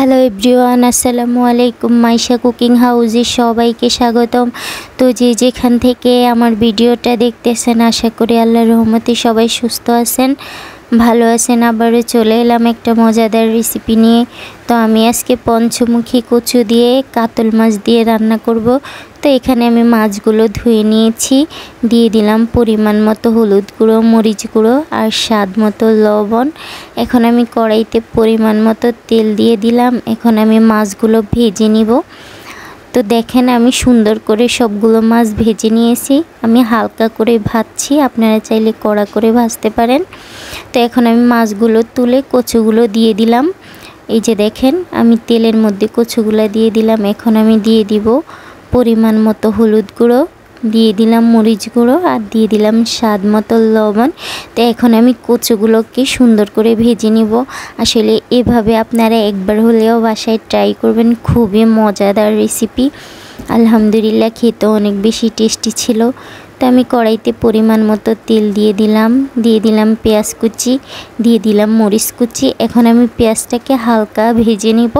Hello everyone, আসসালামু আলাইকুম। Maisha cooking হাউসে সবাইকে স্বাগতম। তো যে যেখান থেকে আমার ভিডিওটা দেখতেছেন, আশা করি আল্লাহর রহমতে সবাই সুস্থ আছেন, ভালো আছেন। আবারও চলে এলাম একটা মজাদার রেসিপি নিয়ে। তো আমি আজকে পঞ্চমুখী কচু দিয়ে কাতল মাছ দিয়ে রান্না করব। তো এখানে আমি মাছগুলো ধুয়ে নিয়েছি, দিয়ে দিলাম পরিমাণ মতো হলুদ গুঁড়ো, মরিচ গুঁড়ো আর স্বাদ মতো লবণ। এখন আমি কড়াইতে পরিমাণ মতো তেল দিয়ে দিলাম। এখন আমি মাছগুলো ভেজে নিব। তো দেখেন আমি সুন্দর করে সবগুলো মাছ ভেজে নিয়েছি। আমি হালকা করে ভাজছি, আপনারা চাইলে কড়া করে ভাজতে পারেন। তো এখন আমি মাছগুলো তুলে কচুগুলো দিয়ে দিলাম। এই যে দেখেন আমি তেলের মধ্যে কচুগুলো দিয়ে দিলাম। এখন আমি দিয়ে দিব পরিমাণ মতো হলুদ গুঁড়ো, দিয়ে দিলাম মরিচ গুঁড়ো আর দিয়ে দিলাম স্বাদ মতো লবণ। তো এখন আমি কচুগুলোকে সুন্দর করে ভেজে নিব। আসলে এভাবে আপনারা একবার হলেও বাসায় ট্রাই করবেন, খুবই মজাদার রেসিপি। আলহামদুলিল্লাহ, খেতে অনেক বেশি টেস্টি ছিল। তো আমি কড়াইতে পরিমাণ মতো তেল দিয়ে দিলাম পেঁয়াজ কুচি, দিয়ে দিলাম মরিচ কুচি। এখন আমি পেঁয়াজটাকে হালকা ভেজে নিব।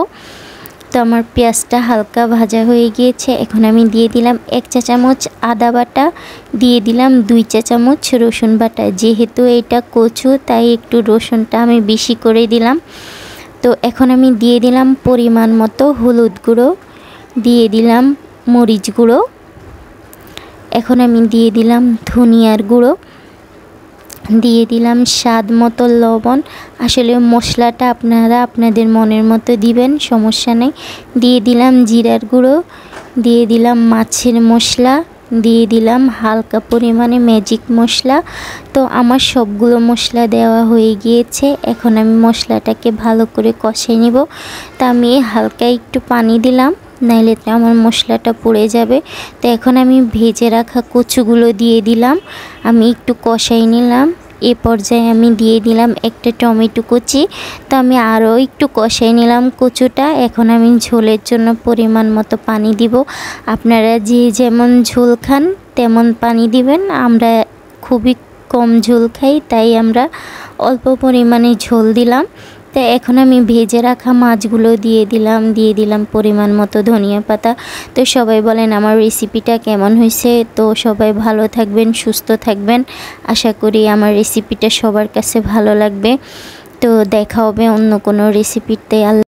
তো আমার পেঁয়াজটা হালকা ভাজা হয়ে গিয়েছে। এখন আমি দিয়ে দিলাম 1 চা চামচ আদা বাটা, দিয়ে দিলাম 2 চা চামচ রসুন বাটা। যেহেতু এটা কচু তাই একটু রসুনটা আমি বেশি করে দিলাম। তো এখন আমি দিয়ে দিলাম পরিমাণ মতো হলুদ গুঁড়ো, দিয়ে দিলাম মরিচ গুঁড়ো। এখন আমি দিয়ে দিলাম ধনিয়ার গুঁড়ো, দিয়ে দিলাম স্বাদ মতো লবণ। আসলে মশলাটা আপনারা আপনাদের মনের মতো দিবেন, সমস্যা নেই। দিয়ে দিলাম জিরার গুঁড়ো, দিয়ে দিলাম মাছের মশলা, দিয়ে দিলাম হালকা পরিমাণে ম্যাজিক মশলা। তো আমার সবগুলো মশলা দেওয়া হয়ে গিয়েছে। এখন আমি মশলাটাকে ভালো করে কষিয়ে নিব। তা আমি হালকা একটু পানি দিলাম, নাইলে তো আমার মশলাটা পুড়ে যাবে। তো এখন আমি ভেজে রাখা কচুগুলো দিয়ে দিলাম, আমি একটু কষাই নিলাম। এ পর্যায়ে আমি দিয়ে দিলাম একটা টমেটো কুচি। তো আমি আরও একটু কষাই নিলাম কচুটা। এখন আমি ঝোলের জন্য পরিমাণ মতো পানি দিব। আপনারা যে যেমন ঝোল খান তেমন পানি দিবেন। আমরা খুবই কম ঝোল খাই, তাই আমরা অল্প পরিমাণে ঝোল দিলাম। তো এখন আমি ভেজে রাখা মাছগুলো দিয়ে দিলাম পরিমাণ মতো ধনিয়া পাতা। তো সবাই বলেন আমার রেসিপিটা কেমন হয়েছে। তো সবাই ভালো থাকবেন, সুস্থ থাকবেন। আশা করি আমার রেসিপিটা সবার কাছে ভালো লাগবে। তো দেখা হবে অন্য কোনো রেসিপিতে।